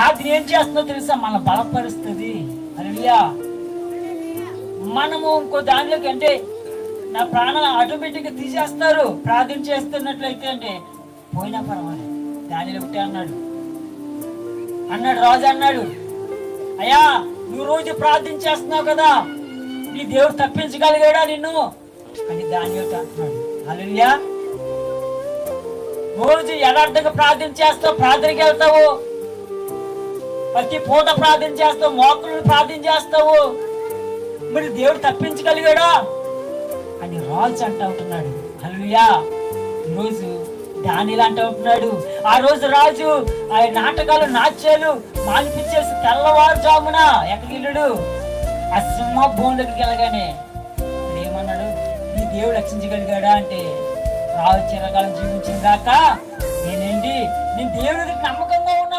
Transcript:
ప్రార్థన ఏం చేస్తుందో తెలుసా? మన బలపరుస్తుంది. హల్లెలూయా. మనము ఇంకో దానిలోకి అంటే నా ప్రాణాలు ఆటోమేటిక్గా తీసేస్తారు ప్రార్థన చేస్తున్నట్లయితే అంటే పోయినా పర్వాలేదు. దానిలో ఒకటే అన్నాడు రాజు అన్నాడు, అయ్యా నువ్వు రోజు ప్రార్థన చేస్తున్నావు కదా, నీ దేవుడు తప్పించగలిగాడా నిన్ను అని దాని ఒకటి అంటున్నాడు. హల్లెలూయా. రోజు యథార్థంగా ప్రార్థన చేస్తావు, ప్రార్థనకి వెళ్తావు, ప్రతి పూట ప్రార్థన చేస్తావు, మోకరులు ప్రార్థన చేస్తావు, మరి దేవుడు తప్పించగలిగాడా అని రాజు అంటూ ఉంటున్నాడు. హల్లెలూయా. ఈరోజు దానిలా అంటూ ఉంటున్నాడు. ఆ రోజు రాజు ఆ నాటకాలు నాట్యాలు మానిపించేసి తెల్లవారుజామున ఎక్కడికి వెళ్ళాడు? ఆ సింహ బోన్ దగ్గరికి వెళ్ళగానే ఏమన్నాడు? నీ దేవుడు రక్షించగలిగాడా అంటే రాజు చిరకాలం జీవించిన దాకా నేను దేవుడి నమ్మకంగా ఉన్నా